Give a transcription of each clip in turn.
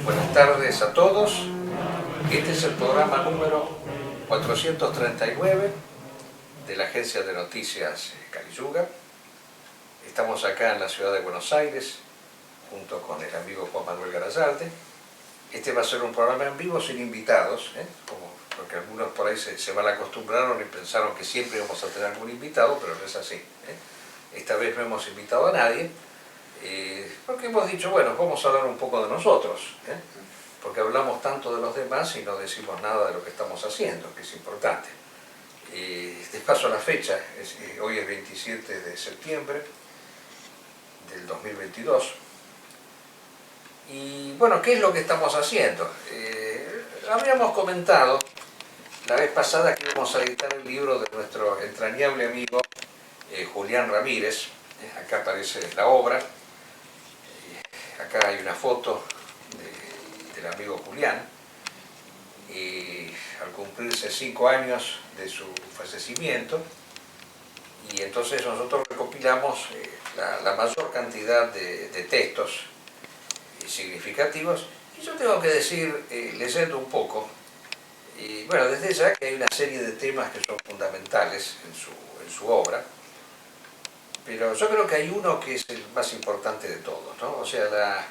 Buenas tardes a todos. Este es el programa número 439 de la agencia de noticias Caliyuga. Estamos acá en la ciudad de Buenos Aires junto con el amigo Juan Manuel Garayalde. Este va a ser un programa en vivo sin invitados, porque algunos por ahí se mal acostumbraron y pensaron que siempre íbamos a tener algún invitado, pero no es así. Esta vez no hemos invitado a nadie. Porque hemos dicho, bueno, vamos a hablar un poco de nosotros, porque hablamos tanto de los demás y no decimos nada de lo que estamos haciendo, que es importante. De paso a la fecha, hoy es 27 de septiembre del 2022. Y bueno, ¿qué es lo que estamos haciendo? Habíamos comentado la vez pasada que íbamos a editar el libro de nuestro entrañable amigo Julián Ramírez. Acá aparece la obra. Acá hay una foto del amigo Julián, al cumplirse 5 años de su fallecimiento, y entonces nosotros recopilamos la mayor cantidad de textos significativos, y yo tengo que decir, leyendo un poco, bueno, desde ya que hay una serie de temas que son fundamentales en su obra, pero yo creo que hay uno que es el más importante de todos, ¿no? O sea,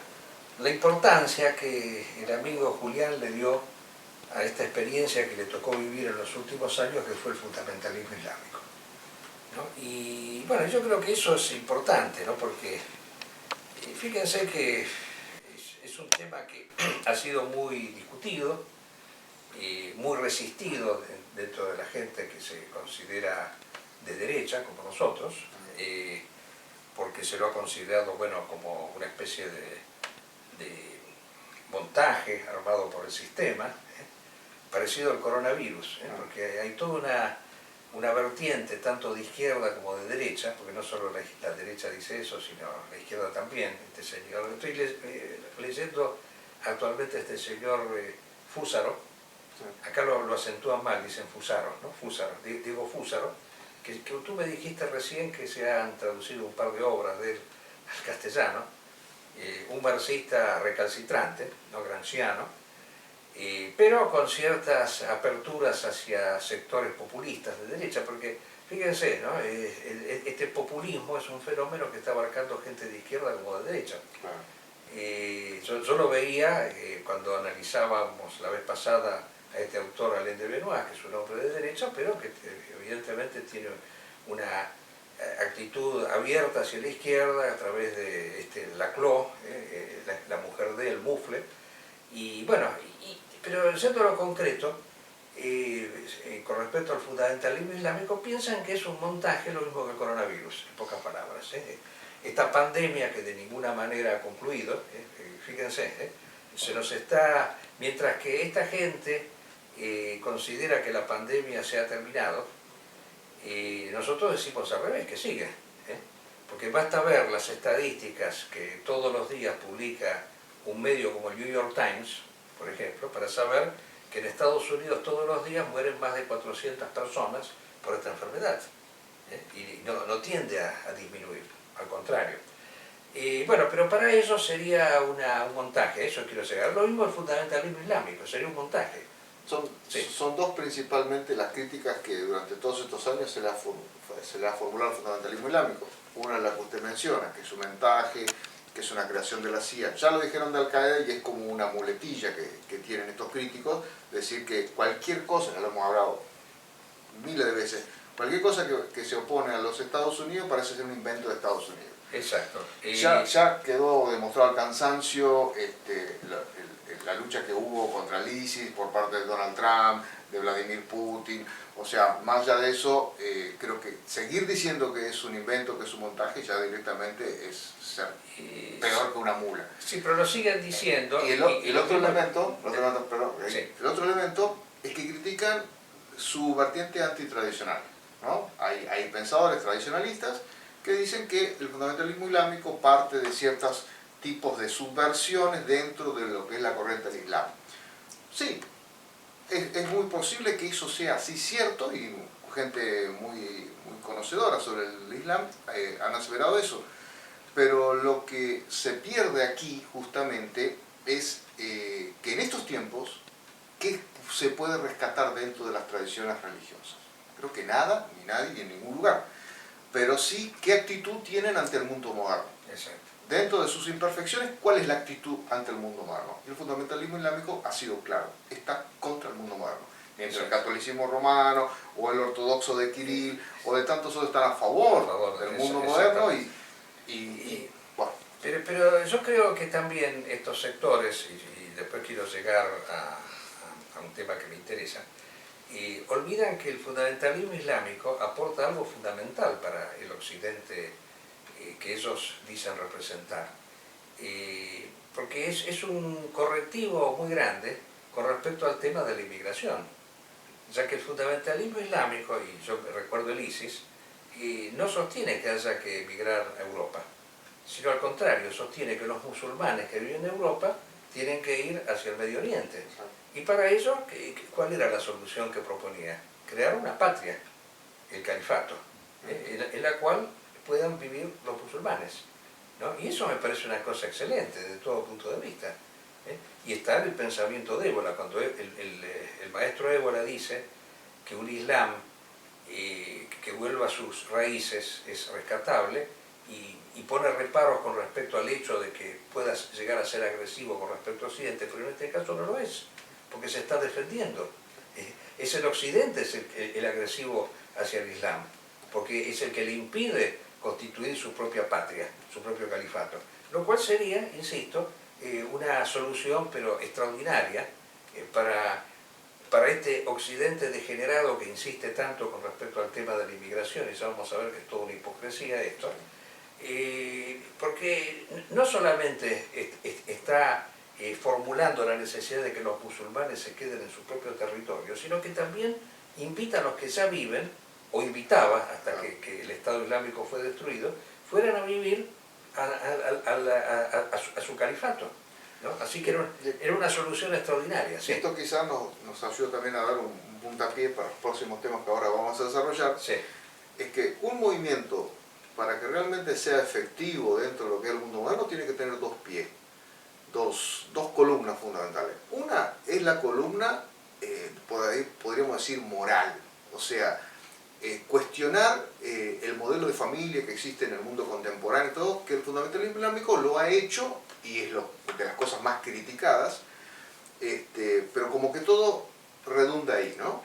la importancia que el amigo Julián le dio a esta experiencia que le tocó vivir en los últimos años, que fue el fundamentalismo islámico, ¿no? Y bueno, yo creo que eso es importante, ¿no? Porque fíjense que es un tema que ha sido muy discutido, muy resistido dentro de la gente que se considera de derecha, como nosotros, porque se lo ha considerado, bueno, como una especie de montaje armado por el sistema, parecido al coronavirus, porque hay toda una vertiente tanto de izquierda como de derecha, porque no solo la derecha dice eso, sino la izquierda también. Este señor, estoy leyendo actualmente este señor Fúsaro, acá lo acentúan mal, dicen Fusaro, ¿no? Fúsaro, digo Fúsaro, que tú me dijiste recién que se han traducido un par de obras de él al castellano, un marxista recalcitrante, no gramsciano, pero con ciertas aperturas hacia sectores populistas de derecha, porque fíjense, ¿no? Este populismo es un fenómeno que está abarcando gente de izquierda como de derecha. Yo lo veía cuando analizábamos la vez pasada a este autor Alain de Benoist, que es un hombre de derecha, pero que evidentemente tiene una actitud abierta hacia la izquierda a través de Laclau, la mujer de él, Mufle, y bueno, pero siendo lo concreto, con respecto al fundamentalismo islámico, piensan que es un montaje, lo mismo que el coronavirus, en pocas palabras. Esta pandemia que de ninguna manera ha concluido, fíjense, se nos está, mientras que esta gente considera que la pandemia se ha terminado, nosotros decimos al revés, que sigue, porque basta ver las estadísticas que todos los días publica un medio como el New York Times, por ejemplo, para saber que en Estados Unidos todos los días mueren más de 400 personas por esta enfermedad, y no tiende a disminuir, al contrario. Bueno, pero para eso sería un montaje, eso quiero llegar. Lo mismo el fundamentalismo islámico, sería un montaje. Son dos principalmente las críticas que durante todos estos años se le ha formulado al fundamentalismo islámico. Una es la que usted menciona, que es un montaje, que es una creación de la CIA. Ya lo dijeron de Al-Qaeda y es como una muletilla que tienen estos críticos, decir que cualquier cosa, ya lo hemos hablado miles de veces, cualquier cosa que se opone a los Estados Unidos parece ser un invento de Estados Unidos. Exacto. Ya quedó demostrado al cansancio la lucha que hubo contra el ISIS por parte de Donald Trump, de Vladimir Putin. O sea, más allá de eso, creo que seguir diciendo que es un invento, que es un montaje, ya directamente es ser peor que una mula. Sí, pero lo siguen diciendo. Y el otro elemento es que critican su vertiente antitradicional, ¿no? Hay pensadores tradicionalistas que dicen que el fundamentalismo islámico parte de ciertos tipos de subversiones dentro de lo que es la corriente del Islam. Sí, es muy posible que eso sea así cierto, y gente muy conocedora sobre el Islam han aseverado eso, pero lo que se pierde aquí justamente es tiempos, ¿qué se puede rescatar dentro de las tradiciones religiosas? Creo que nada, ni nadie, ni en ningún lugar. Pero sí, ¿qué actitud tienen ante el mundo moderno? Exacto. Dentro de sus imperfecciones, ¿cuál es la actitud ante el mundo moderno? Y el fundamentalismo islámico ha sido claro, está contra el mundo moderno. Mientras el catolicismo romano o el ortodoxo de Kirill o de tantos otros están a favor del mundo moderno bueno. Pero yo creo que también estos sectores, y después quiero llegar a un tema que me interesa, olvidan que el fundamentalismo islámico aporta algo fundamental para el occidente que ellos dicen representar. Porque es un correctivo muy grande con respecto al tema de la inmigración, ya que el fundamentalismo islámico, y yo recuerdo el ISIS, no sostiene que haya que emigrar a Europa, sino al contrario, sostiene que los musulmanes que viven en Europa tienen que ir hacia el Medio Oriente. Y para ello, ¿cuál era la solución que proponía? Crear una patria, el califato, en la cual puedan vivir los musulmanes, ¿no? Y eso me parece una cosa excelente desde todo punto de vista. Y está el pensamiento de Ébola, cuando el maestro Ébola dice que un Islam que vuelva a sus raíces es rescatable y pone reparos con respecto al hecho de que puedas llegar a ser agresivo con respecto a Occidente, pero en este caso no lo es, porque se está defendiendo. Es el Occidente es el agresivo hacia el Islam, porque es el que le impide constituir su propia patria, su propio califato, lo cual sería, insisto, una solución pero extraordinaria para este occidente degenerado que insiste tanto con respecto al tema de la inmigración, y ya vamos a ver que es toda una hipocresía esto, porque no solamente está formulando la necesidad de que los musulmanes se queden en su propio territorio, sino que también invita a los que ya viven, o invitaba hasta que el Estado Islámico fue destruido, fueran a vivir a su califato, ¿no? Así que era una solución extraordinaria. Sí. Esto quizás nos ayuda también a dar un puntapié para los próximos temas que ahora vamos a desarrollar. Sí. Es que un movimiento, para que realmente sea efectivo dentro de lo que es el mundo moderno, tiene que tener dos pies, dos columnas fundamentales. Una es la columna, podríamos decir, moral, o sea, cuestionar el modelo de familia que existe en el mundo contemporáneo y todo, que el fundamentalismo islámico lo ha hecho y es de las cosas más criticadas, pero como que todo redunda ahí, ¿no?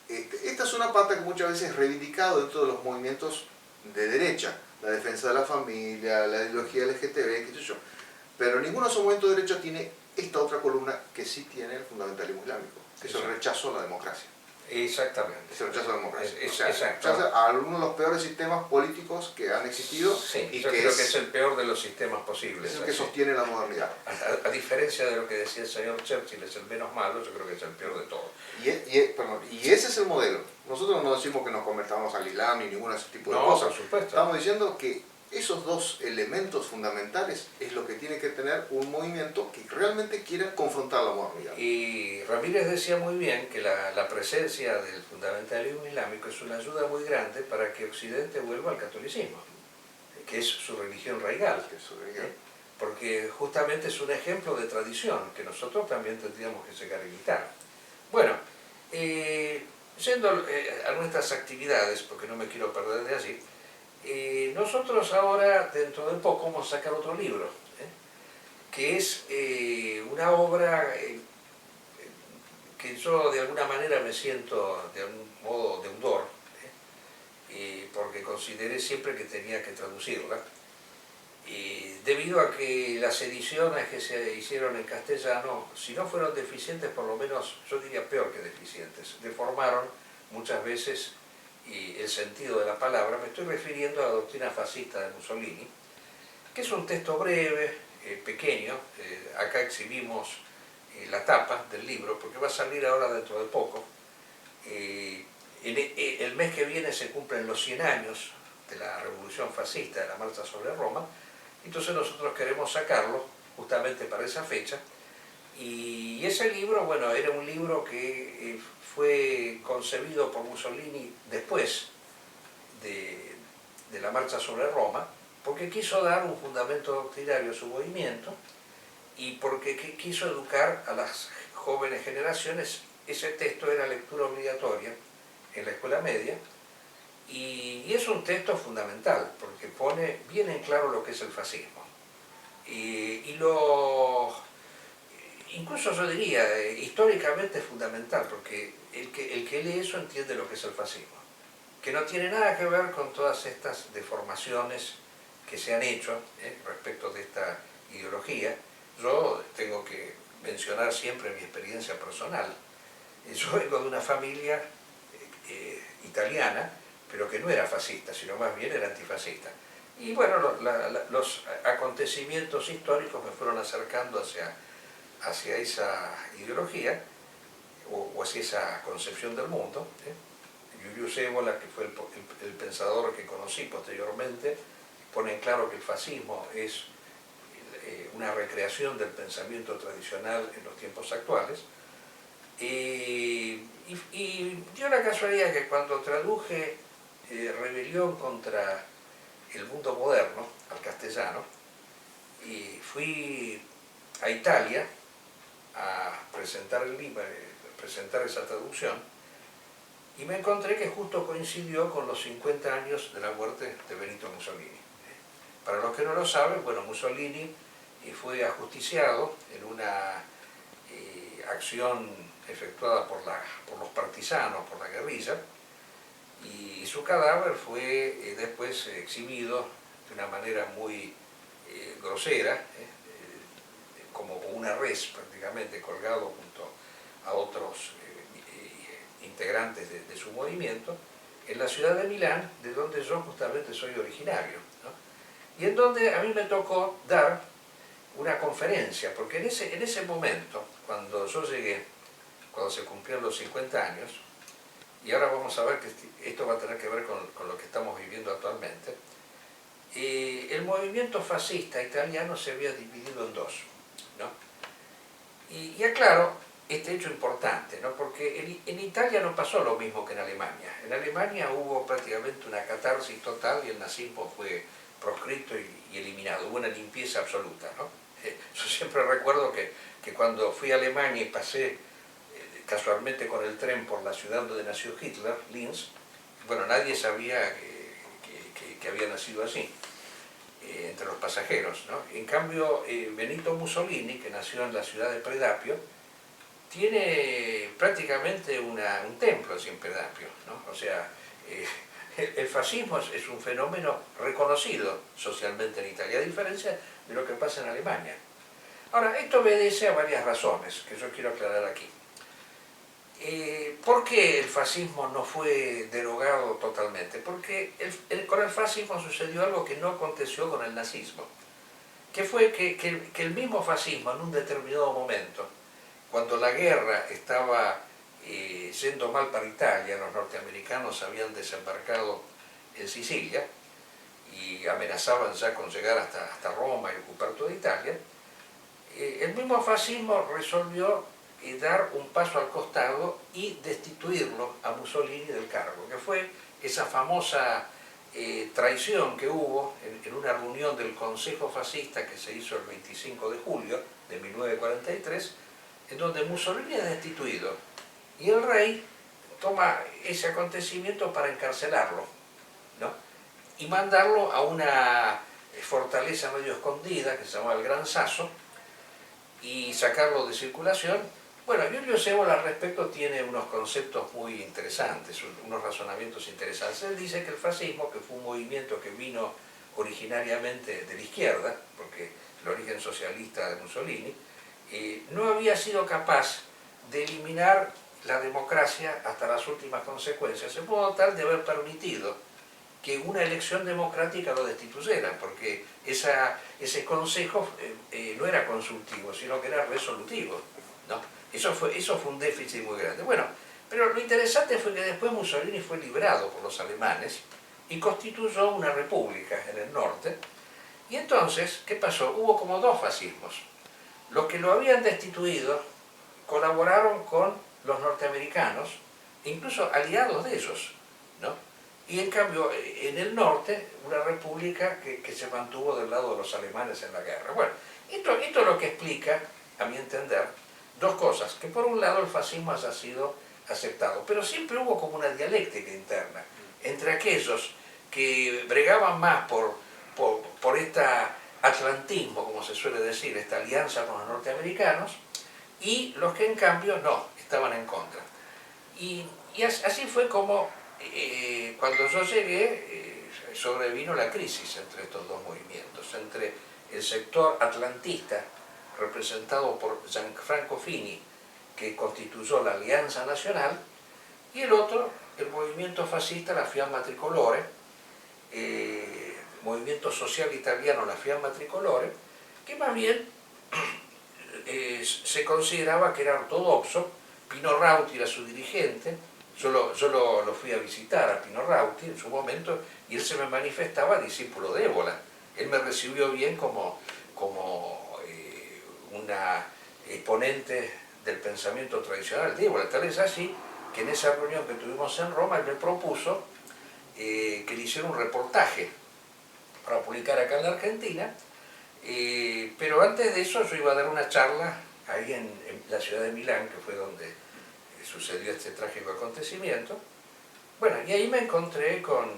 Esta es una pata que muchas veces es reivindicado dentro de los movimientos de derecha, la defensa de la familia, la ideología LGTB, qué sé yo, pero ninguno de esos movimientos de derecha tiene esta otra columna que sí tiene el fundamentalismo islámico, que es el rechazo a la democracia. Exactamente. Es el rechazo a la democracia. Exacto. A uno de los peores sistemas políticos que han existido. Sí, y yo creo que es el peor de los sistemes posibles. Es el que sostiene la modernidad. A diferencia de lo que decía el señor Churchill, es el menos malo, yo creo que es el peor de todos. Y ese es el modelo. Nosotros no decimos que nos convertamos al Islam ni ningún de ese tipo de cosas. Por supuesto. Estamos diciendo que esos dos elementos fundamentales es lo que tiene que tener un movimiento que realmente quiera confrontar la modernidad. Y Ramírez decía muy bien que la presencia del fundamentalismo islámico es una ayuda muy grande para que Occidente vuelva al catolicismo, que es su religión raigal. Porque justamente es un ejemplo de tradición que nosotros también tendríamos que llegar a imitar. Bueno, yendo a nuestras actividades, porque no me quiero perder de allí, nosotros ahora, dentro de poco, vamos a sacar otro libro, que es una obra que yo de alguna manera me siento de algún modo deudor, porque consideré siempre que tenía que traducirla, debido a que las ediciones que se hicieron en castellano, si no fueron deficientes, por lo menos yo diría peor que deficientes, deformaron muchas veces el sentido de la palabra. Me estoy refiriendo a la doctrina fascista de Mussolini, que es un texto breve, pequeño. Acá exhibimos la tapa del libro, porque va a salir ahora dentro de poco. El mes que viene se cumplen los 100 años de la Revolución Fascista, de la Marcha sobre Roma, entonces nosotros queremos sacarlo justamente para esa fecha. Y ese libro, bueno, era un libro que fue concebido por Mussolini después de la marcha sobre Roma, porque quiso dar un fundamento doctrinario a su movimiento y porque quiso educar a las jóvenes generaciones. Ese texto era lectura obligatoria en la escuela media, y es un texto fundamental, porque pone bien en claro lo que es el fascismo. Incluso yo diría, históricamente es fundamental, porque el que lee eso entiende lo que es el fascismo, que no tiene nada que ver con todas estas deformaciones que se han hecho respecto de esta ideología. Yo tengo que mencionar siempre mi experiencia personal. Yo vengo de una familia italiana, pero que no era fascista, sino más bien era antifascista. Y bueno, los acontecimientos históricos me fueron acercando hacia esa ideología o hacia esa concepción del mundo. Julius Evola, que fue el pensador que conocí posteriormente, pone en claro que el fascismo es una recreación del pensamiento tradicional en los tiempos actuales. Y dio la casualidad que cuando traduje Rebelión contra el mundo moderno al castellano, y fui a Italia a presentar el libro, presentar esa traducción, y me encontré que justo coincidió con los 50 años de la muerte de Benito Mussolini. Para los que no lo saben, bueno, Mussolini fue ajusticiado en una acción efectuada por los partisanos, por la guerrilla, y su cadáver fue después exhibido de una manera muy grosera, como una res prácticamente, colgado junto a otros integrantes de su movimiento, en la ciudad de Milán, de donde yo justamente soy originario, ¿no? Y en donde a mí me tocó dar una conferencia, porque en ese momento, cuando yo llegué, cuando se cumplieron los 50 años, y ahora vamos a ver que esto va a tener que ver con lo que estamos viviendo actualmente, el movimiento fascista italiano se había dividido en dos, ¿no? Y aclaro este hecho importante, ¿no? Porque en Italia no pasó lo mismo que en Alemania. En Alemania hubo prácticamente una catarsis total y el nazismo fue proscrito y eliminado, hubo una limpieza absoluta, ¿no? Yo siempre recuerdo que cuando fui a Alemania y pasé casualmente con el tren por la ciudad donde nació Hitler, Linz, bueno, nadie sabía que había nacido allí, entre los pasajeros, ¿no? En cambio, Benito Mussolini, que nació en la ciudad de Predapio, tiene prácticamente un templo así en Predapio, ¿no? O sea, el fascismo es un fenómeno reconocido socialmente en Italia, a diferencia de lo que pasa en Alemania. Ahora, esto obedece a varias razones que yo quiero aclarar aquí. ¿Por qué el fascismo no fue derogado totalmente? Porque con el fascismo sucedió algo que no aconteció con el nazismo, que fue que el mismo fascismo en un determinado momento, cuando la guerra estaba yendo mal para Italia, los norteamericanos habían desembarcado en Sicilia y amenazaban ya con llegar hasta Roma y ocupar toda Italia, el mismo fascismo resolvió dar un paso al costado y destituirlo a Mussolini del cargo, que fue esa famosa traición que hubo en una reunión del Consejo Fascista que se hizo el 25 de julio de 1943, en donde Mussolini es destituido y el rey toma ese acontecimiento para encarcelarlo, ¿no? Y mandarlo a una fortaleza medio escondida que se llamaba el Gran Sasso y sacarlo de circulación. Bueno, Julius Evola al respecto tiene unos conceptos muy interesantes, unos razonamientos interesantes. Él dice que el fascismo, que fue un movimiento que vino originariamente de la izquierda, porque el origen socialista de Mussolini, no había sido capaz de eliminar la democracia hasta las últimas consecuencias, en modo tal de haber permitido que una elección democrática lo destituyera, porque ese consejo no era consultivo, sino que era resolutivo, ¿no? Eso fue un déficit muy grande. Bueno, pero lo interesante fue que después Mussolini fue librado por los alemanes y constituyó una república en el norte. Y entonces, ¿qué pasó? Hubo como dos fascismos. Los que lo habían destituido colaboraron con los norteamericanos, incluso aliados de ellos, ¿no? Y en cambio, en el norte, una república que se mantuvo del lado de los alemanes en la guerra. Bueno, Esto es lo que explica, a mi entender, dos cosas. Que por un lado el fascismo haya sido aceptado, pero siempre hubo como una dialéctica interna entre aquellos que bregaban más por este atlantismo, como se suele decir, esta alianza con los norteamericanos, y los que en cambio no, estaban en contra. Y así fue como cuando yo llegué sobrevino la crisis entre estos dos movimientos, entre el sector atlantista representado por Gianfranco Fini, que constituyó la Alianza Nacional, y el otro, el movimiento fascista, la Fiamma Tricolore, movimiento social italiano, la Fiamma Tricolore, que más bien se consideraba que era ortodoxo. Pino Rauti era su dirigente. Yo lo fui a visitar a Pino Rauti en su momento y él se me manifestaba discípulo de Évola. Él me recibió bien como una exponente del pensamiento tradicional de Évola. Tal es así que en esa reunión que tuvimos en Roma él me propuso que le hiciera un reportaje para publicar acá en la Argentina, pero antes de eso yo iba a dar una charla ahí en la ciudad de Milán, que fue donde sucedió este trágico acontecimiento. Bueno, y ahí me encontré con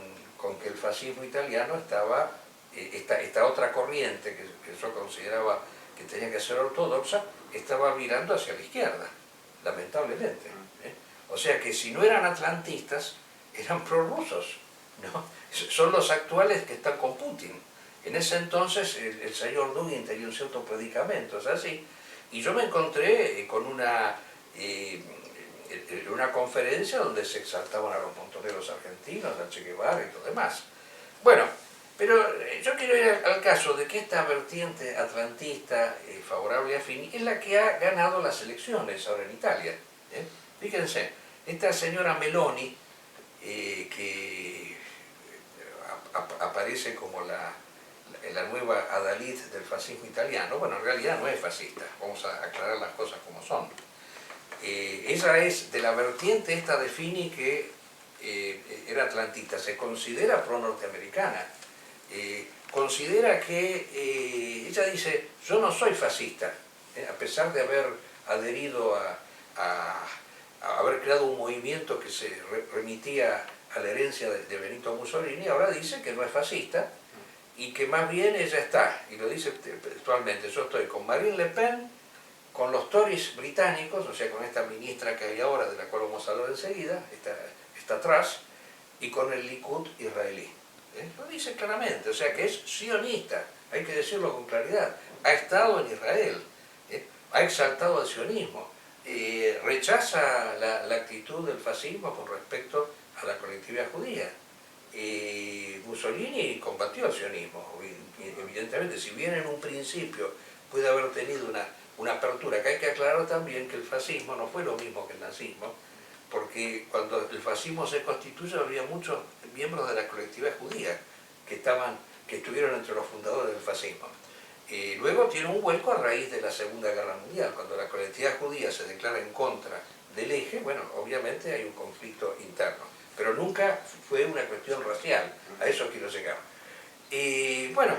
que el fascismo italiano estaba, esta otra corriente que yo consideraba que tenía que ser ortodoxa, estaba virando hacia la izquierda, lamentablemente. O sea que si no eran atlantistas, eran prorrusos, ¿no? Son los actuales que están con Putin. En ese entonces el señor Dugin tenía un cierto predicamento, es así, y yo me encontré con una conferencia donde se exaltaban a los montoneros argentinos, a Che Guevara y lo demás. Bueno, pero yo quiero ir al caso de que esta vertiente atlantista favorable a Fini es la que ha ganado las elecciones ahora en Italia. Fíjense, esta señora Meloni, que aparece como la nueva adalid del fascismo italiano, bueno, en realidad no es fascista, vamos a aclarar las cosas como son. Ella es de la vertiente esta de Fini que era atlantista, se considera pro-norteamericana, considera que, ella dice, yo no soy fascista, a pesar de haber adherido a haber creado un movimiento que se remitía a la herencia de Benito Mussolini, ahora dice que no es fascista y que más bien ella está, y lo dice textualmente, yo estoy con Marine Le Pen, con los Tories británicos, o sea, con esta ministra que hay ahora, de la cual vamos a hablar enseguida, está atrás, y con el Likud israelí. Lo dice claramente, o sea que es sionista, hay que decirlo con claridad, ha estado en Israel, ha exaltado al sionismo, rechaza la actitud del fascismo con respecto a la colectividad judía. Mussolini combatió el sionismo, evidentemente, si bien en un principio puede haber tenido una apertura, que hay que aclarar también que el fascismo no fue lo mismo que el nazismo, porque cuando el fascismo se constituye había muchos miembros de la colectividad judía que estuvieron entre los fundadores del fascismo. Luego tiene un vuelco a raíz de la Segunda Guerra Mundial, cuando la colectividad judía se declara en contra del eje, bueno, obviamente hay un conflicto interno, pero nunca fue una cuestión racial, a eso quiero llegar. Bueno,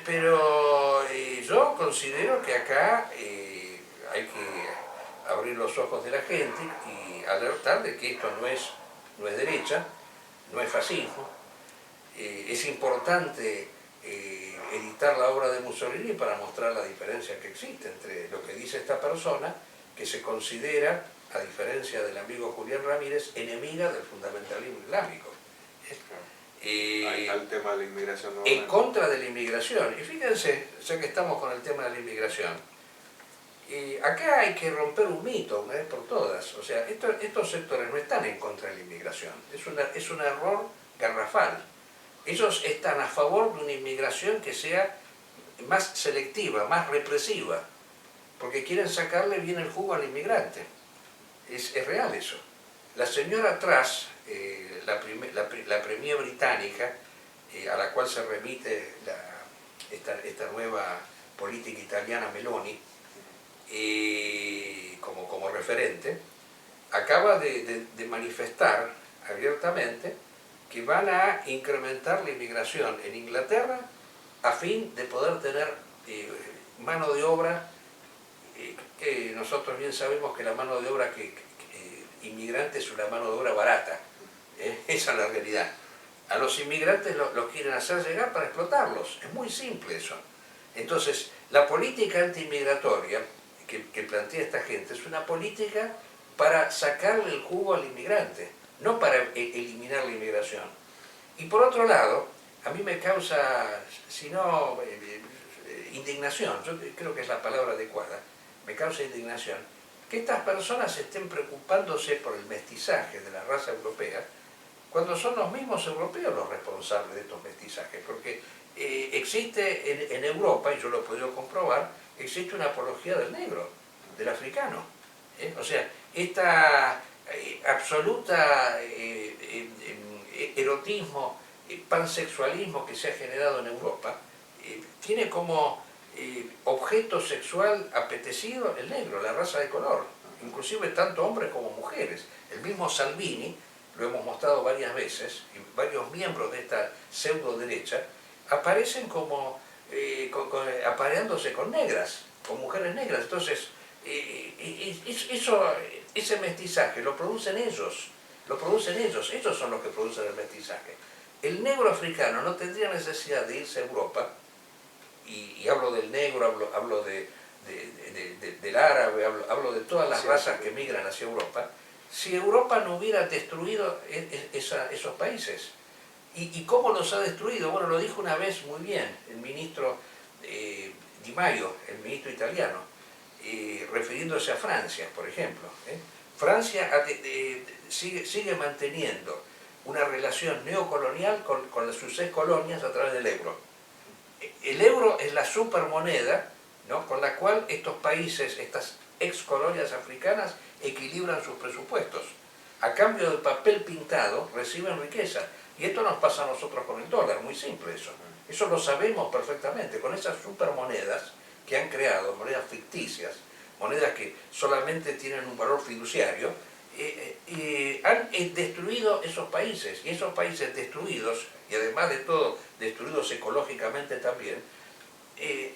pero yo considero que acá hay que abrir los ojos de la gente y alertar de que esto no es derecha, no es fascismo. Es importante editar la obra de Mussolini para mostrar la diferencia que existe entre lo que dice esta persona, que se considera, a diferencia del amigo Julián Ramírez, enemiga del fundamentalismo islámico. Ahí está el tema de la inmigración. En contra de la inmigración. Y fíjense, ya que estamos con el tema de la inmigración, acá hay que romper un mito una vez por todas. O sea, estos sectores no están en contra de la inmigración. Es un error garrafal. Ellos están a favor de una inmigración que sea más selectiva, más represiva, porque quieren sacarle bien el jugo al inmigrante. Es real eso. La señora Truss, la premier británica, a la cual se remite esta nueva política italiana Meloni, como referente, acaba de manifestar abiertamente que van a incrementar la inmigración en Inglaterra a fin de poder tener mano de obra, nosotros bien sabemos que la mano de obra inmigrante es una mano de obra barata, esa es la realidad. A los inmigrantes los quieren hacer llegar para explotarlos, es muy simple eso. Entonces, la política antiinmigratoria que plantea esta gente es una política para sacarle el jugo al inmigrante, no para eliminar la inmigración. Y por otro lado, a mí me causa, si no, indignación, yo creo que es la palabra adecuada, me causa indignación, que estas personas estén preocupándose por el mestizaje de la raza europea, cuando son los mismos europeos los responsables de estos mestizajes, porque existe en Europa, y yo lo he podido comprobar, existe una apología del negro, del africano. O sea, esta absoluta erotismo, pansexualismo que se ha generado en Europa, tiene como objeto sexual apetecido el negro, la raza de color, inclusive tanto hombres como mujeres. El mismo Salvini, lo hemos mostrado varias veces, y varios miembros de esta pseudo derecha aparecen como apareándose con negras, con mujeres negras. Entonces, ese mestizaje lo producen ellos, ellos son los que producen el mestizaje. El negro africano no tendría necesidad de irse a Europa, y hablo del negro, hablo del árabe, hablo de todas las razas que migran hacia Europa, si Europa no hubiera destruido esos países. ¿Y cómo los ha destruido? Bueno, lo dijo una vez muy bien el ministro Di Maio, el ministro italiano, refiriéndose a Francia, por ejemplo. Francia sigue manteniendo una relación neocolonial con sus ex colonias a través del euro. El euro es la supermoneda, ¿no?, con la cual estos países, estas ex colonias africanas, equilibran sus presupuestos. A cambio del papel pintado reciben riqueza. Y esto nos pasa a nosotros con el dólar, muy simple eso. Eso lo sabemos perfectamente, con esas supermonedas que han creado, monedas ficticias, monedas que solamente tienen un valor fiduciario, han destruido esos países. Y esos países destruidos, y además de todo destruidos ecológicamente también,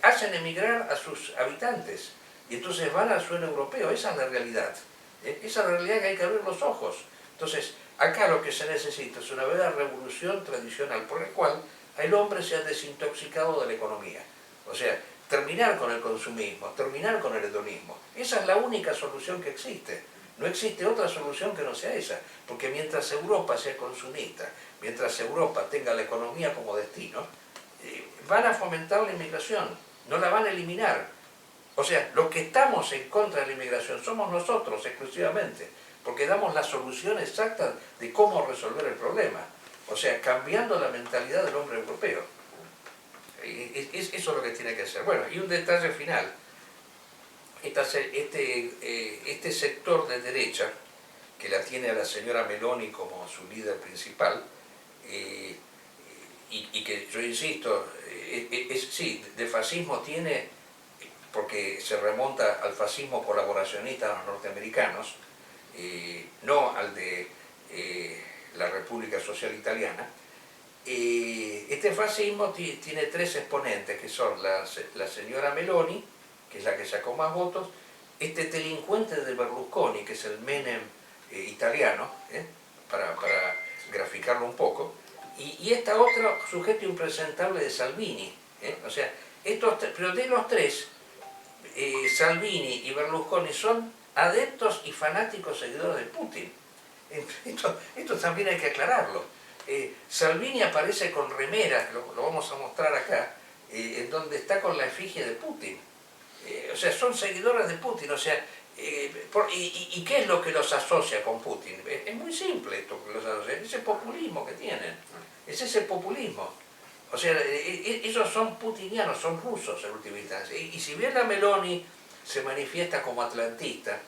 hacen emigrar a sus habitantes. Y entonces van al suelo europeo. Esa es la realidad. Esa es la realidad que hay que abrir los ojos. Entonces, acá lo que se necesita es una verdadera revolución tradicional por la cual el hombre se ha desintoxicado de la economía. O sea, terminar con el consumismo, terminar con el hedonismo. Esa es la única solución que existe. No existe otra solución que no sea esa. Porque mientras Europa sea consumista, mientras Europa tenga la economía como destino, van a fomentar la inmigración, no la van a eliminar. O sea, los que estamos en contra de la inmigración somos nosotros exclusivamente, porque damos la solución exacta de cómo resolver el problema. O sea, cambiando la mentalidad del hombre europeo. Eso es lo que tiene que ser. Bueno, y un detalle final. Este sector de derecha, que la tiene a la señora Meloni como su líder principal, y que yo insisto, sí, de fascismo tiene, porque se remonta al fascismo colaboracionista de los norteamericanos, no al de la República Social Italiana. Este fascismo tiene tres exponentes, que son la señora Meloni, que es la que sacó más votos, este delincuente de Berlusconi, que es el Menem italiano, para graficarlo un poco, y esta otra sujeto impresentable de Salvini. O sea, pero de los tres, Salvini y Berlusconi son adeptos y fanáticos seguidores de Putin. Esto también hay que aclararlo. Salvini aparece con remeras, lo vamos a mostrar acá, en donde está con la efigie de Putin. O sea, son seguidores de Putin. O sea, ¿y qué es lo que los asocia con Putin? Es muy simple esto que los asocia, ese populismo que tienen. Es ese populismo. O sea, ellos son putinianos, son rusos en última instancia. Y si bien la Meloni se manifiesta como atlantista,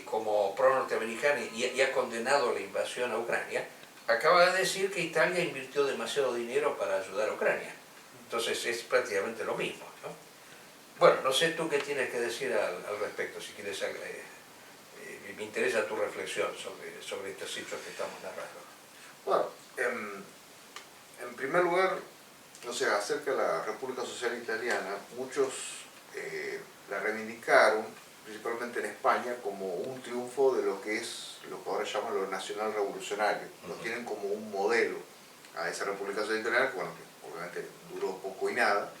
como pro-norteamericana y ha condenado la invasión a Ucrania, acaba de decir que Italia invirtió demasiado dinero para ayudar a Ucrania. Entonces es prácticamente lo mismo, ¿no? Bueno, no sé tú qué tienes que decir al respecto, si quieres, me interesa tu reflexión sobre estos hechos que estamos narrando. Bueno, en primer lugar, O sea, acerca de la República Social Italiana, muchos la reivindicaron, principalmente en España, como un triunfo de lo que es lo que ahora llaman lo nacional revolucionario. Lo tienen como un modelo a esa República Social Italiana, que, bueno, que obviamente duró poco y nada,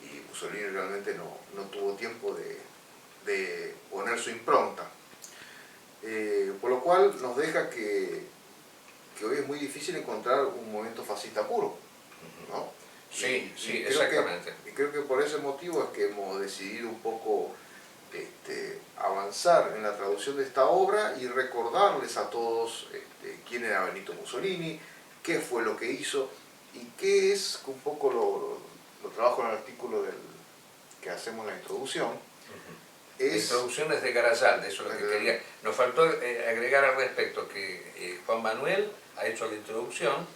y Mussolini realmente no tuvo tiempo de poner su impronta. Por lo cual nos deja que hoy es muy difícil encontrar un movimiento fascista puro, ¿no? Sí, sí, creo exactamente. Y creo que por ese motivo es que hemos decidido un poco avanzar en la traducción de esta obra y recordarles a todos quién era Benito Mussolini, qué fue lo que hizo y qué es un poco lo trabajo en el artículo que hacemos en la introducción. La introducción es de Carayalde, eso es lo que quería. Nos faltó agregar al respecto que Juan Manuel ha hecho la introducción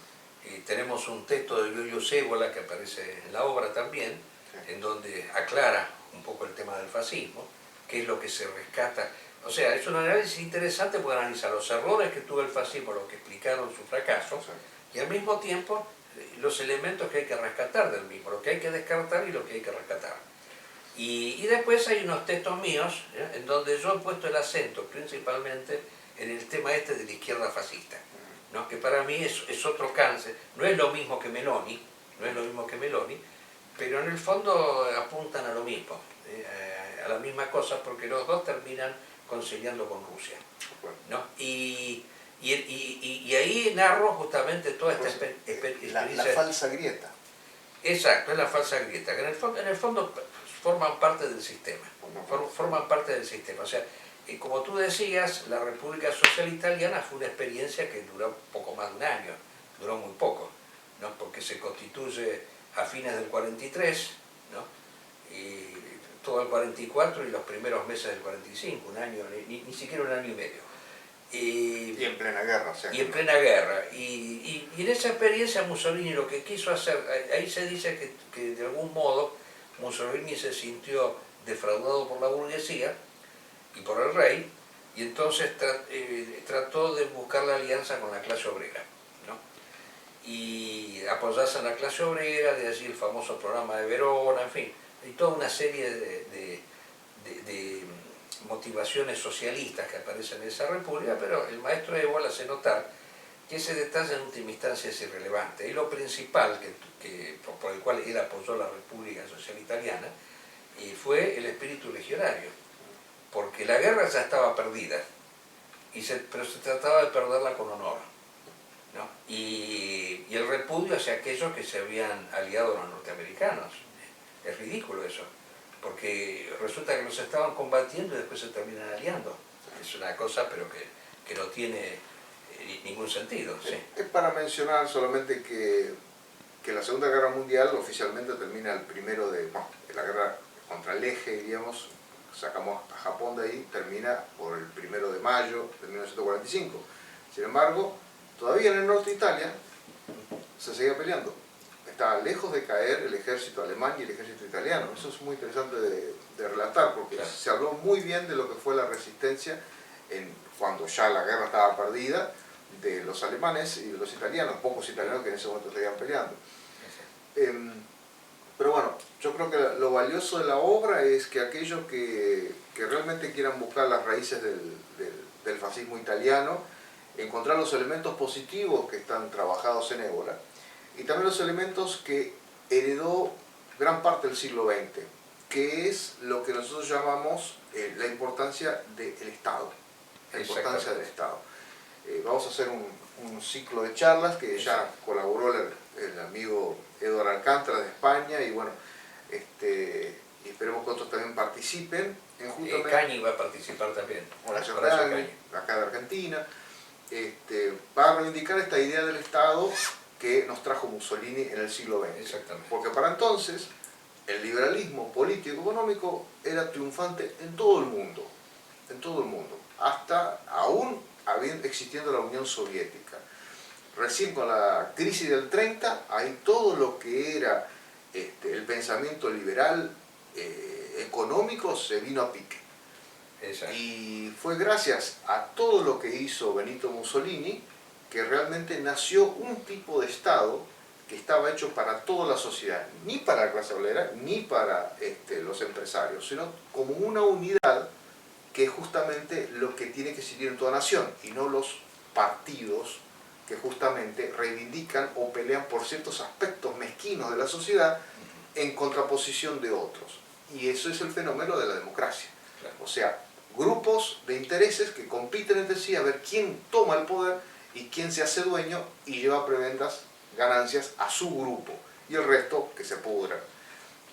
y tenemos un texto de Giulio Cébola que aparece en la obra también, en donde aclara un poco el tema del fascismo, qué es lo que se rescata. O sea, es un análisis interesante porque analiza los errores que tuvo el fascismo, los que explicaron su fracaso, y al mismo tiempo los elementos que hay que rescatar del mismo, lo que hay que descartar y lo que hay que rescatar. Y después hay unos textos míos en donde yo he puesto el acento principalmente en el tema este de la izquierda fascista, ¿no? Que para mí es otro cáncer, no es lo mismo que Meloni, pero en el fondo apuntan a lo mismo, a la misma cosa, porque los dos terminan conciliando con Rusia, ¿no? Y ahí narro justamente toda esta experiencia. La falsa grieta. Exacto, es la falsa grieta, que en el fondo forman parte del sistema, o sea, como tú decías, la República Social Italiana fue una experiencia que duró poco más de un año, duró muy poco, ¿no? Porque se constituye a fines del 43, ¿no? Y todo el 44 y los primeros meses del 45, un año, ni siquiera un año y medio. Y en plena guerra, o sea. Y en plena guerra. Y en esa experiencia Mussolini lo que quiso hacer, ahí se dice que de algún modo Mussolini se sintió defraudado por la burguesía y por el rey, y entonces trató de buscar la alianza con la clase obrera, ¿no? Y apoyarse en la clase obrera, de allí el famoso programa de Verona, en fin, y toda una serie de motivaciones socialistas que aparecen en esa república, pero el maestro Evola hace notar que ese detalle en última instancia es irrelevante. Y lo principal por el cual él apoyó la República Social Italiana fue el espíritu legionario, porque la guerra ya estaba perdida, pero se trataba de perderla con honor, ¿no? Y el repudio hacia aquellos que se habían aliado a los norteamericanos. Es ridículo eso, porque resulta que los estaban combatiendo y después se terminan aliando. Es una cosa pero que no tiene ningún sentido. ¿Sí? Es para mencionar solamente que la Segunda Guerra Mundial oficialmente termina el primero de la guerra contra el eje, diríamos, sacamos a Japón de ahí, termina por el 1 de mayo de 1945. Sin embargo, todavía en el norte de Italia se seguía peleando. Estaba lejos de caer el ejército alemán y el ejército italiano. Eso es muy interesante de relatar, porque claro, se habló muy bien de lo que fue la resistencia cuando ya la guerra estaba perdida, de los alemanes y de los italianos, pocos italianos que en ese momento seguían peleando. Pero bueno, yo creo que lo valioso de la obra es que aquellos que realmente quieran buscar las raíces del fascismo italiano, encontrar los elementos positivos que están trabajados en Ébola, y también los elementos que heredó gran parte del siglo XX, que es lo que nosotros llamamos la importancia del Estado. La importancia del Estado. Vamos a hacer un ciclo de charlas que ya colaboró el amigo Eduardo Alcántara de España, y bueno, y esperemos que otros también participen. Cañi va a participar también. Horacio Cañi, acá de Argentina, para reivindicar esta idea del Estado que nos trajo Mussolini en el siglo XX. Exactamente. Porque para entonces el liberalismo político y económico era triunfante en todo el mundo, hasta aún existiendo la Unión Soviética. Recién con la crisis del 30, ahí todo lo que era el pensamiento liberal económico se vino a pique. Exacto. Y fue gracias a todo lo que hizo Benito Mussolini que realmente nació un tipo de Estado que estaba hecho para toda la sociedad, ni para la clase obrera, ni para los empresarios, sino como una unidad que es justamente lo que tiene que seguir en toda nación, y no los partidos que justamente reivindican o pelean por ciertos aspectos mezquinos de la sociedad en contraposición de otros. Y eso es el fenómeno de la democracia. O sea, grupos de intereses que compiten entre sí a ver quién toma el poder y quién se hace dueño y lleva prebendas ganancias a su grupo, y el resto que se pudra.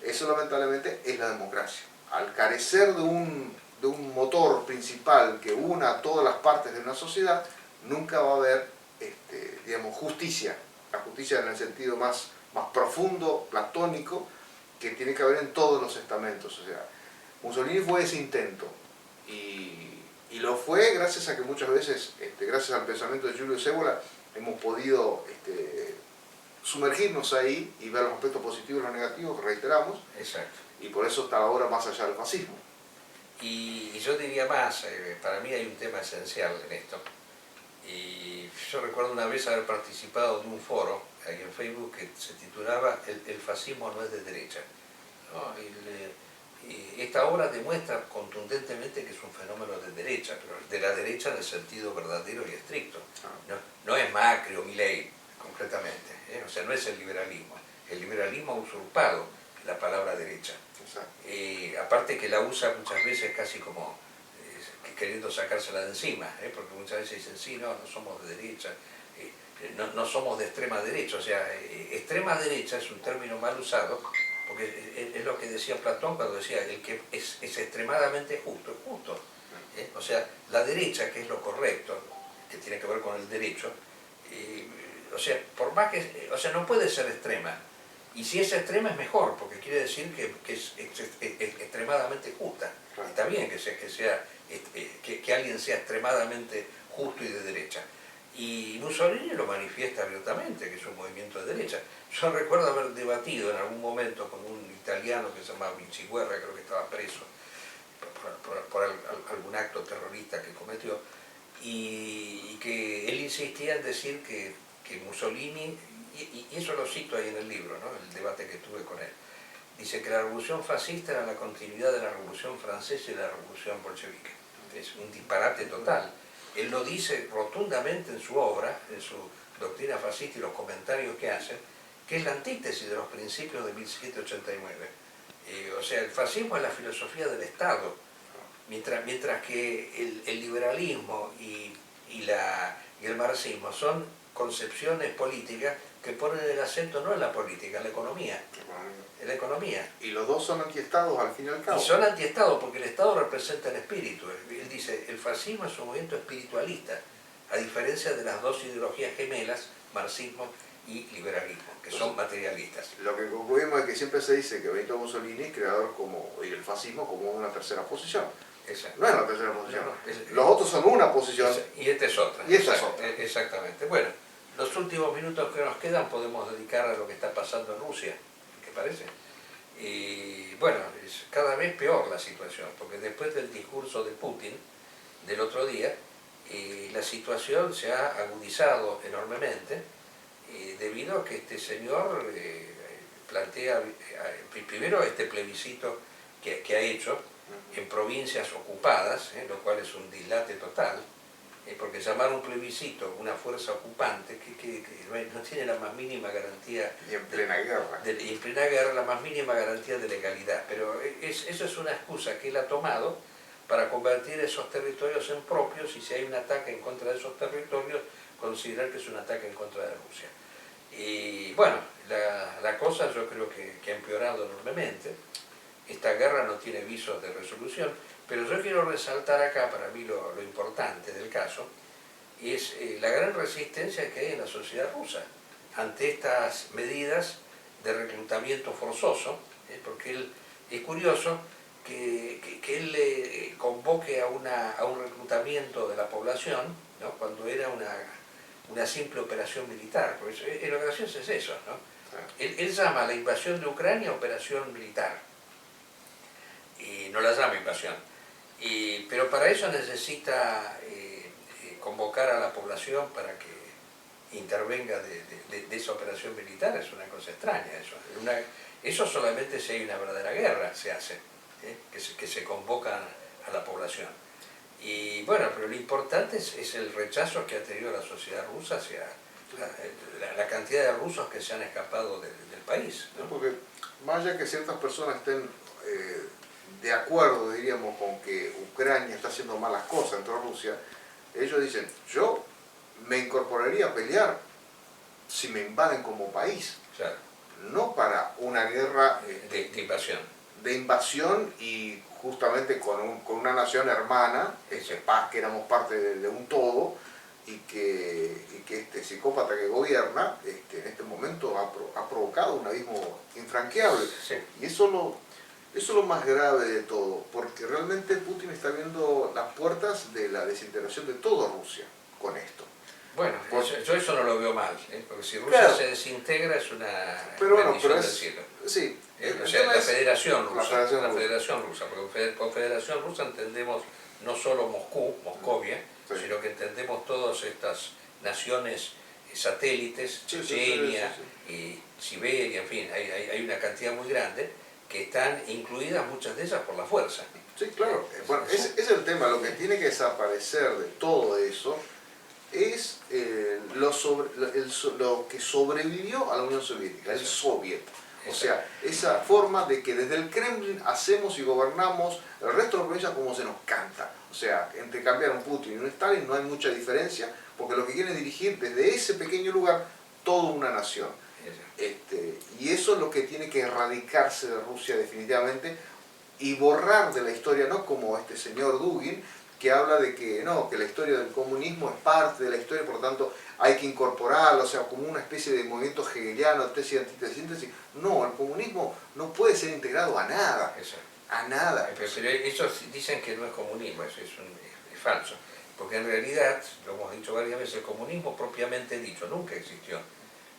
Eso lamentablemente es la democracia. Al carecer de un motor principal que una a todas las partes de una sociedad, nunca va a haber digamos, justicia. La justicia en el sentido más profundo, platónico, que tiene que haber en todos los estamentos. O sea, Mussolini fue ese intento, y lo fue gracias a que muchas veces, gracias al pensamiento de Giulio Cébola, hemos podido sumergirnos ahí y ver los aspectos positivos y los negativos, que reiteramos. Exacto. Y por eso está ahora más allá del fascismo. Y yo diría más, para mí hay un tema esencial en esto. Y yo recuerdo una vez haber participado de un foro ahí en Facebook que se titulaba El fascismo no es de derecha, ¿no? Y esta obra demuestra contundentemente que es un fenómeno de derecha, pero de la derecha en el sentido verdadero y estricto. No es Macri o Milei, concretamente, ¿eh? O sea, no es el liberalismo. El liberalismo ha usurpado la palabra derecha. Aparte que la usa muchas veces casi como queriendo sacársela de encima, porque muchas veces dicen, sí, no somos de derecha, no somos de extrema derecha. O sea, extrema derecha es un término mal usado, porque es lo que decía Platón cuando decía, el que es extremadamente justo, es justo. O sea, la derecha, que es lo correcto, que tiene que ver con el derecho, o sea, por más que, o sea, no puede ser extrema. Y si es extrema es mejor, porque quiere decir que es extremadamente justa. Está bien que alguien sea extremadamente justo y de derecha. Y Mussolini lo manifiesta abiertamente, que es un movimiento de derecha. Yo recuerdo haber debatido en algún momento con un italiano que se llamaba Vinci Guerra, creo que estaba preso por algún acto terrorista que cometió, y que él insistía en decir que Mussolini, y eso lo cito ahí en el libro, ¿no? El debate que tuve con él, dice que la revolución fascista era la continuidad de la revolución francesa y de la revolución bolchevique. Es un disparate total. Él lo dice rotundamente en su obra, en su doctrina fascista y los comentarios que hace, que es la antítesis de los principios de 1789. O sea, el fascismo es la filosofía del Estado, mientras que el liberalismo y el marxismo son concepciones políticas que ponen el acento no en la política, en la economía. En la economía. Y los dos son antiestados al fin y al cabo. Y son antiestados porque el Estado representa el espíritu. Él dice, el fascismo es un movimiento espiritualista, a diferencia de las dos ideologías gemelas, marxismo y liberalismo, que son materialistas. Lo que concluimos es que siempre se dice que Benito Mussolini es creador y el fascismo como una tercera posición. Exacto. No es la tercera posición. No, los otros son una posición. Y esta es otra. Y esta es otra. Exactamente. Bueno, los últimos minutos que nos quedan podemos dedicar a lo que está pasando en Rusia. ¿Qué parece? Y bueno, es cada vez peor la situación, porque después del discurso de Putin del otro día, la situación se ha agudizado enormemente, debido a que este señor plantea, primero este plebiscito que ha hecho en provincias ocupadas, lo cual es un dislate total, porque llamar un plebiscito una fuerza ocupante que no tiene la más mínima garantía, y en plena guerra. Y en plena guerra la más mínima garantía de legalidad, pero eso es una excusa que él ha tomado para convertir esos territorios en propios, y si hay un ataque en contra de esos territorios, considerar que es un ataque en contra de Rusia. Y bueno, la cosa yo creo que ha empeorado enormemente. Esta guerra no tiene visos de resolución, pero yo quiero resaltar acá, para mí lo importante del caso, es la gran resistencia que hay en la sociedad rusa ante estas medidas de reclutamiento forzoso, porque es curioso que él convoque a un reclutamiento de la población, ¿no? Cuando era una simple operación militar. Porque lo gracioso es eso, ¿no? Él llama a la invasión de Ucrania operación militar, y no la llama invasión. Pero para eso necesita convocar a la población para que intervenga de esa operación militar es una cosa extraña. Eso solamente si hay una verdadera guerra se hace, que se convoca a la población. Y bueno, pero lo importante es el rechazo que ha tenido la sociedad rusa hacia la cantidad de rusos que se han escapado del país, ¿no? Porque más allá que ciertas personas estén de acuerdo, diríamos, con que Ucrania está haciendo malas cosas dentro de Rusia, ellos dicen, yo me incorporaría a pelear si me invaden como país, Claro. no para una guerra De invasión. de invasión y justamente con una nación hermana, que éramos parte de un todo, y que este psicópata que gobierna en este momento ha provocado un abismo infranqueable. Sí. Y eso es lo más grave de todo, porque realmente Putin está viendo las puertas de la desintegración de toda Rusia con esto. Bueno, yo eso no lo veo mal, porque si Rusia Claro, se desintegra es una bendición del cielo. Sí, O sea, la Federación Rusa, la Federación Rusa, porque con Federación Rusa entendemos no solo Moscovia, sí, sino que entendemos todas estas naciones satélites, Chechenia y Siberia, en fin, hay una cantidad muy grande que están incluidas muchas de ellas por la fuerza. Sí, claro. Bueno, ese es el tema. Lo que tiene que desaparecer de todo eso es lo que sobrevivió a la Unión Soviética, el soviet. O sea, esa forma de que desde el Kremlin hacemos y gobernamos el resto de la provincia como se nos canta. O sea, entre cambiar un Putin y un Stalin no hay mucha diferencia, porque lo que quieren es dirigir desde ese pequeño lugar toda una nación. Y eso es lo que tiene que erradicarse de Rusia definitivamente y borrar de la historia, no como este señor Dugin, que habla de que no, que la historia del comunismo es parte de la historia, por lo tanto hay que incorporarlo, o sea, como una especie de movimiento hegeliano, tesis y antítesis. No, el comunismo no puede ser integrado a nada, a nada. Pero ellos dicen que no es comunismo, eso es falso, porque en realidad, lo hemos dicho varias veces, el comunismo propiamente dicho nunca existió.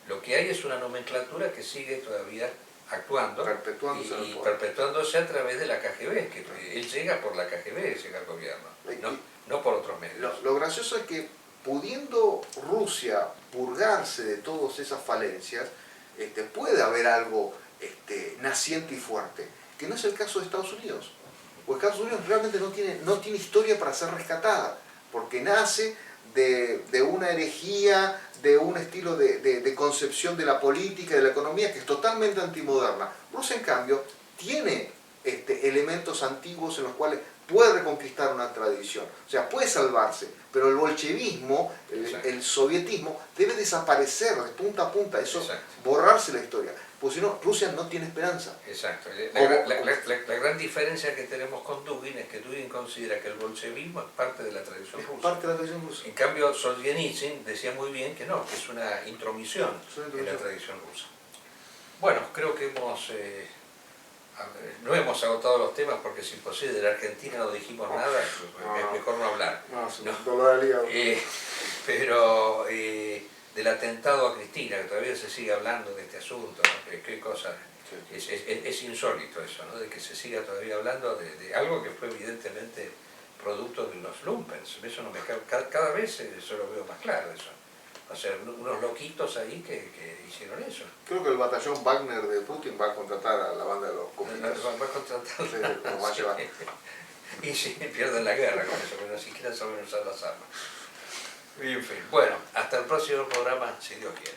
Lo que hay es una nomenclatura que sigue todavía actuando y perpetuándose a través de la KGB, que él llega por la KGB, llega al gobierno, no por otros medios. Lo gracioso es que pudiendo Rusia purgarse de todas esas falencias, puede haber algo naciente y fuerte, que no es el caso de Estados Unidos. Porque Estados Unidos realmente no tiene historia para ser rescatada, porque nace de una herejía, de un estilo de concepción de la política y de la economía que es totalmente antimoderna. Rusia, en cambio, tiene elementos antiguos en los cuales puede reconquistar una tradición, o sea, puede salvarse, pero el bolchevismo, el sovietismo, debe desaparecer de punta a punta, eso, borrarse la historia, porque si no, Rusia no tiene esperanza. Exacto. La gran diferencia que tenemos con Dugin es que Dugin considera que el bolchevismo es parte de la tradición rusa. Parte de la tradición rusa. En cambio, Solzhenitsyn decía muy bien que no, que es una intromisión en la tradición rusa. Bueno, creo que no hemos agotado los temas porque es imposible. De la Argentina no dijimos nada, es mejor no hablar. Pero del atentado a Cristina, que todavía se sigue hablando de este asunto, ¿no? Qué cosa. Es insólito eso, ¿no? De que se siga todavía hablando de algo que fue evidentemente producto de unos lumpens. Eso no me cada vez eso lo veo más claro eso. O sea, unos loquitos ahí que hicieron eso. Creo que el batallón Wagner de Putin va a contratar a la banda de los comunistas. Va a contratar. Sí, va a llevar. Y sí, pierden la guerra con eso, porque ni siquiera saben usar las armas. Y en fin, bueno, hasta el próximo programa, si Dios quiere.